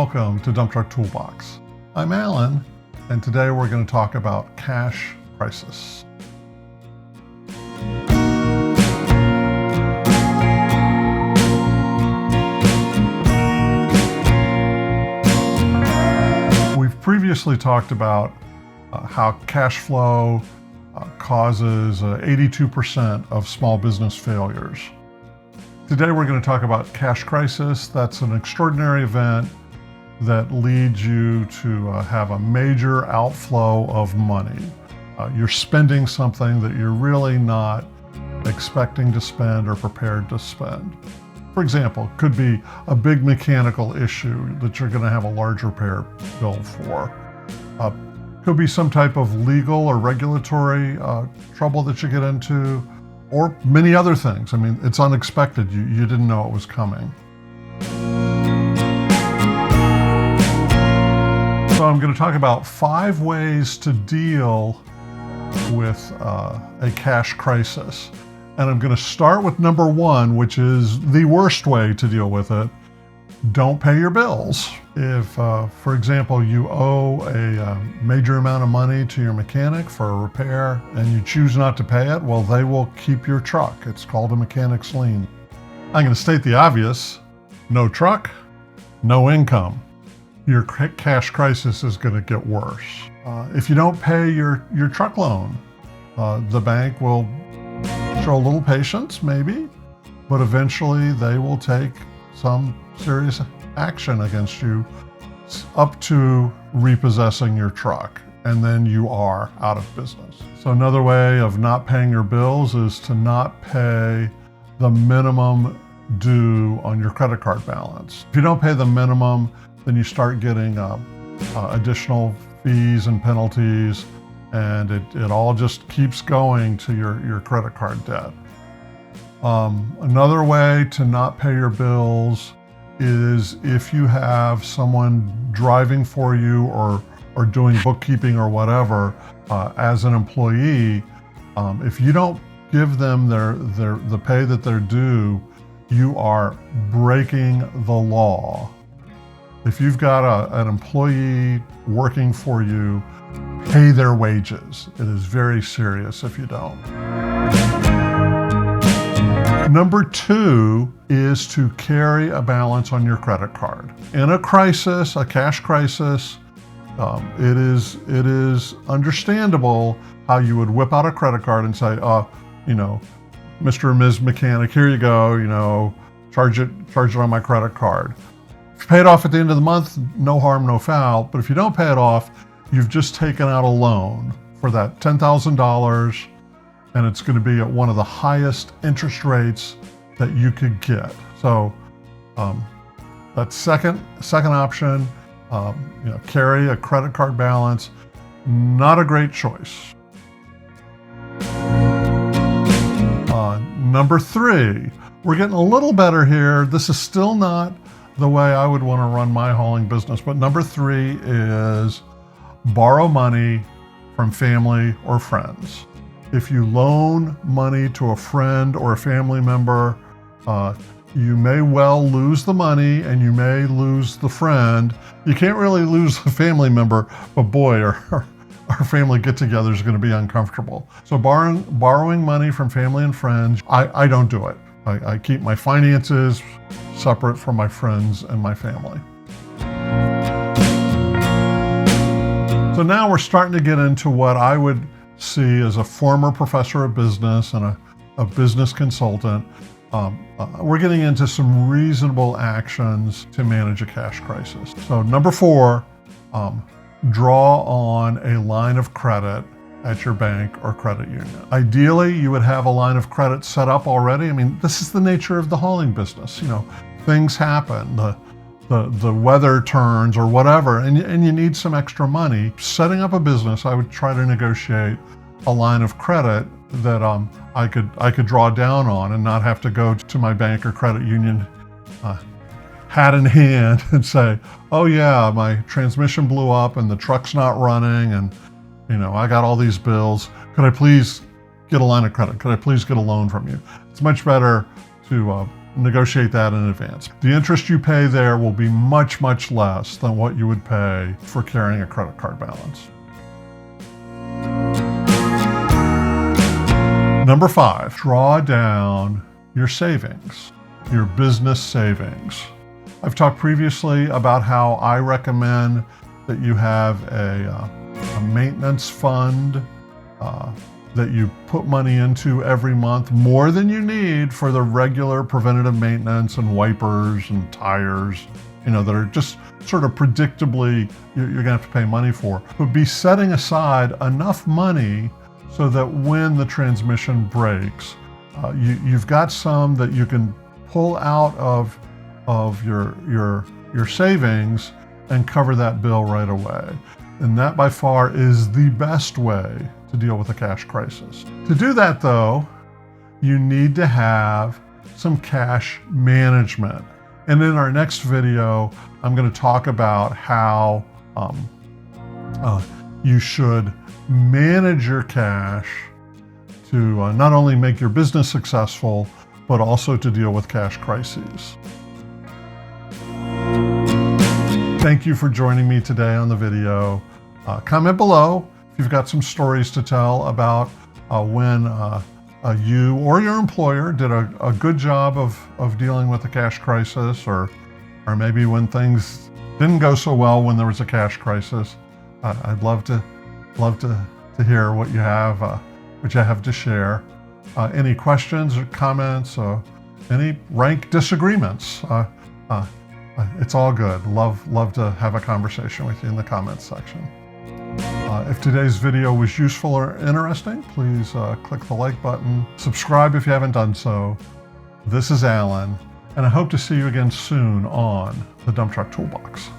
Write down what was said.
welcome to Dump Truck Toolbox. I'm Alan, and today we're going to talk about cash crisis. We've previously talked about how cash flow causes 82% of small business failures. Today we're going to talk about cash crisis. That's an extraordinary event that leads you to have a major outflow of money. You're spending something that you're really not expecting to spend or prepared to spend. For example, it could be a big mechanical issue that you're going to have a large repair bill for. Could be some type of legal or regulatory trouble that you get into, or many other things. I mean, it's unexpected. You didn't know it was coming. So I'm going to talk about 5 ways to deal with a cash crisis. And I'm going to start with number 1, which is the worst way to deal with it. Don't pay your bills. If, for example, you owe a major amount of money to your mechanic for a repair and you choose not to pay it, well, they will keep your truck. It's called a mechanic's lien. I'm going to state the obvious. No truck, no income. Your cash crisis is going to get worse. If you don't pay your truck loan, the bank will show a little patience, maybe, but eventually they will take some serious action against you up to repossessing your truck, and then you are out of business. So another way of not paying your bills is to not pay the minimum due on your credit card balance. If you don't pay the minimum, then you start getting additional fees and penalties, and it all just keeps going to your credit card debt. Another way to not pay your bills is if you have someone driving for you or doing bookkeeping or whatever as an employee. If you don't give them the pay that they're due, you are breaking the law. If you've got an employee working for you, pay their wages. It is very serious if you don't. Number 2 is to carry a balance on your credit card. In a crisis, a cash crisis, it is understandable how you would whip out a credit card and say, Mr. or Ms. Mechanic, here you go, charge it on my credit card. If you pay it off at the end of the month, no harm, no foul. But if you don't pay it off, you've just taken out a loan for that $10,000, and it's going to be at one of the highest interest rates that you could get. So that second option, carry a credit card balance, not a great choice. Number 3, we're getting a little better here. This is still not the way I would want to run my hauling business, but number 3 is borrow money from family or friends. If you loan money to a friend or a family member, you may well lose the money and you may lose the friend. You can't really lose the family member, but boy, our family get-together is going to be uncomfortable. So borrowing money from family and friends, I don't do it. I keep my finances separate from my friends and my family. So now we're starting to get into what I would see as a former professor of business and a business consultant. We're getting into some reasonable actions to manage a cash crisis. So number 4, draw on a line of credit at your bank or credit union. Ideally, you would have a line of credit set up already. I mean, this is the nature of the hauling business. Things happen. The weather turns or whatever, and you need some extra money. Setting up a business, I would try to negotiate a line of credit that I could draw down on and not have to go to my bank or credit union hat in hand and say, oh yeah, my transmission blew up and the truck's not running and I got all these bills. Could I please get a line of credit? Could I please get a loan from you? It's much better to negotiate that in advance. The interest you pay there will be much, much less than what you would pay for carrying a credit card balance. Number 5, draw down your savings, your business savings. I've talked previously about how I recommend that you have a maintenance fund that you put money into every month, more than you need for the regular preventative maintenance and wipers and tires, that are just sort of predictably you're gonna have to pay money for. But be setting aside enough money so that when the transmission breaks, you've got some that you can pull out of your savings and cover that bill right away. And that by far is the best way to deal with a cash crisis. To do that though, you need to have some cash management. And in our next video, I'm going to talk about how you should manage your cash to not only make your business successful, but also to deal with cash crises. Thank you for joining me today on the video. Comment below if you've got some stories to tell about when you or your employer did a good job of dealing with a cash crisis, or maybe when things didn't go so well when there was a cash crisis. I'd love to hear what you have to share. Any questions or comments, any rank disagreements, it's all good. Love to have a conversation with you in the comments section. If today's video was useful or interesting, please click the like button. Subscribe if you haven't done so. This is Alan, and I hope to see you again soon on the Dump Truck Toolbox.